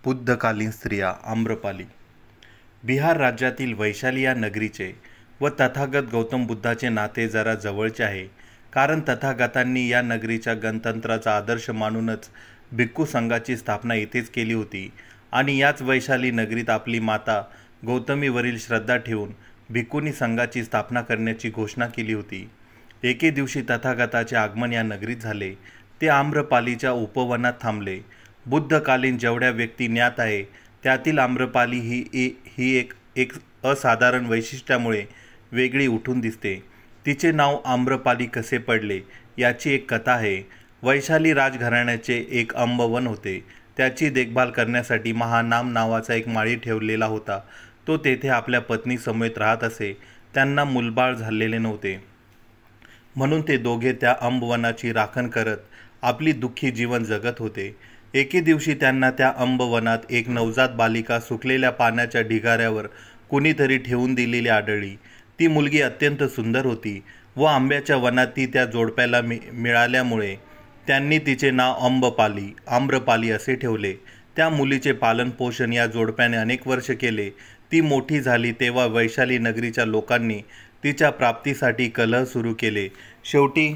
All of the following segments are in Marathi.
बुद्धकालीन स्त्रिया आम्रपाली. बिहार राज्यातील वैशाली या नगरीचे व तथागत गौतम बुद्धाचे नाते जरा जवळचे आहे, कारण तथागतांनी या नगरीच्या गणतंत्राचा आदर्श मानूनच भिक्खू संघाची स्थापना येथेच केली होती आणि याच वैशाली नगरीत आपली माता गौतमीवरील श्रद्धा ठेवून भिक्खूंनी संघाची स्थापना करण्याची घोषणा केली होती. एके दिवशी तथागताचे आगमन या नगरीत झाले. ते आम्रपालीच्या उपवनात थांबले. बुद्धकालीन जेवढ्या व्यक्ती ज्ञात आहे त्यातील आम्रपाली ही एक असाधारण वैशिष्ट्यामुळे वेगळी उठून दिसते. तिचे नाव आम्रपाली कसे पडले याची एक कथा आहे. वैशाली राजघराण्याचे एक आंबवन होते. त्याची देखभाल करण्यासाठी महानाम नावाचा एक माळी ठेवलेला होता. तो तेथे आपल्या पत्नी समेत राहत असे. त्यांना मुलबाळ झालेले नव्हते, म्हणून ते दोघे त्या आंबवनाची राखण करत आपली दुःखी जीवन जगत होते. एके दिवशी त्यांना त्या आंबवनात एक नवजात बालिका सुकलेल्या पाण्याच्या ढिगाऱ्यावर कुणीतरी ठेवून दिलेली आढळली. ती मुलगी अत्यंत सुंदर होती व आंब्याच्या वनात ती त्या जोडप्याला मिळाल्यामुळे त्यांनी तिचे नाव आम्रपाली असे ठेवले. त्या मुलीचे पालन पोषण या जोडप्याने अनेक वर्ष केले. ती मोठी झाली तेव्हा वैशाली नगरीच्या लोकांनी तिच्या प्राप्तीसाठी कलह सुरू केले. शेवटी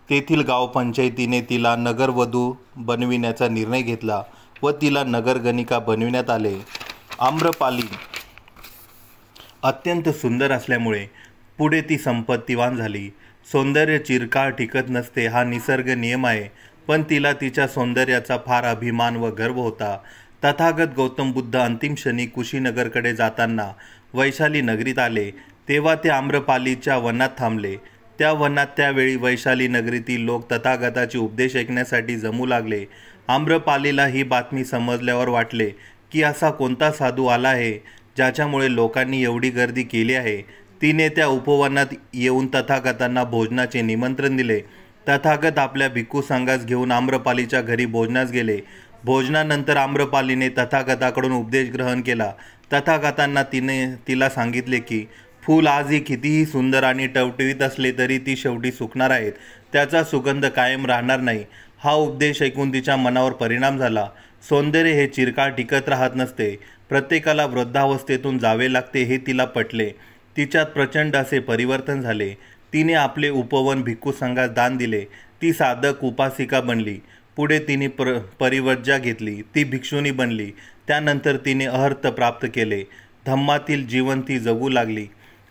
तेथील गावपंचायतीने तिला नगरवधू बनविण्याचा निर्णय घेतला व तिला नगरगणिका बनविण्यात आले. आम्रपाली अत्यंत सुंदर असल्यामुळे पुढे ती संपत्तीवान झाली. सौंदर्य चिरकाळ टिकत नसते हा निसर्ग नियम आहे, पण तिला तिच्या सौंदर्याचा फार अभिमान व गर्व होता. तथागत गौतम बुद्ध अंतिम क्षणी कुशीनगरकडे जाताना वैशाली नगरीत आले तेव्हा ते आम्रपालीच्या वनात थांबले. त्या वनात त्यावेळी वैशाली नगरीतील लोक तथागताचे उपदेश ऐकण्यासाठी जमू लागले. आम्रपालीला ही बातमी समजल्यावर वाटले की असा कोणता साधू आला आहे ज्याच्यामुळे लोकांनी एवढी गर्दी केली आहे. तिने त्या उपवनात येऊन तथागतांना भोजनाचे निमंत्रण दिले. तथागत आपल्या भिक्खू संघास घेऊन आम्रपालीच्या घरी भोजनास गेले. भोजनानंतर आम्रपालीने तथागताकडून उपदेश ग्रहण केला. तथागतांना तिला सांगितले की फूल आजही कितीही सुंदर आणि टवटवीत असले तरी ती शेवटी सुकणार आहेत, त्याचा सुगंध कायम राहणार नाही. हा उपदेश ऐकून तिच्या मनावर परिणाम झाला. सौंदर्य हे चिरकाळ टिकत राहत नसते, प्रत्येकाला वृद्धावस्थेतून जावे लागते हे तिला पटले. तिच्यात प्रचंड असे परिवर्तन झाले. तिने आपले उपवन भिक्खू संघास दान दिले. ती साधक उपासिका बनली. पुढे तिने परिवर्जा घेतली. ती भिक्षुणी बनली. त्यानंतर तिने अहर्त प्राप्त केले. धम्मातील जीवन ती जगू लागली.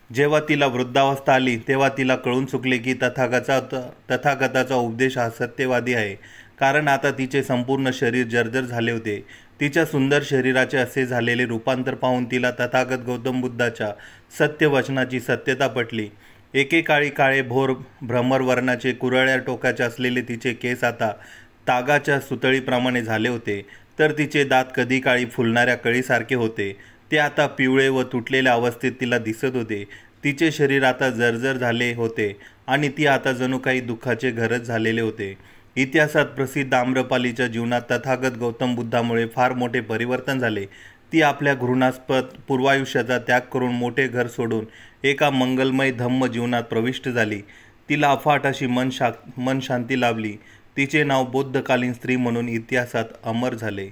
जेव्हा तिला वृद्धावस्था आली तेव्हा तिला कळून चुकले की तथागताचा उपदेश हा सत्यवादी आहे, कारण आता तिचे संपूर्ण शरीर जर्जर झाले होते. तिच्या सुंदर शरीराचे असे झालेले रूपांतर पाहून तिला तथागत गौतम बुद्धाच्या सत्यवचनाची सत्यता पटली. एकेकाळी काळे भोर भ्रमर वर्णाचे कुरळ्या टोकाचे असलेले तिचे केस आता तागाच्या सुतळीप्रमाणे झाले होते, तर तिचे दात कधी काळी फुलणाऱ्या कळीसारखे होते. ते आता पिवळे व तुटलेल्या अवस्थेत तिला दिसत होते. तिचे शरीर आता जर्जर झाले होते आणि ती आता जणू काही दुःखाचे घरच झालेले होते. इतिहासात प्रसिद्ध आम्रपालीच्या जीवनात तथागत गौतम बुद्धामुळे फार मोठे परिवर्तन झाले. ती आपल्या घृणास्पद पूर्वायुष्याचा त्याग करून मोठे घर सोडून एका मंगलमय धम्म जीवनात प्रविष्ट झाली. तिला अफाट अशी मन शांती लाभली. तिचे नाव बुद्धकालीन स्त्री म्हणून इतिहासात अमर झाले.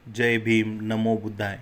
जय भीम. नमो बुद्धाय.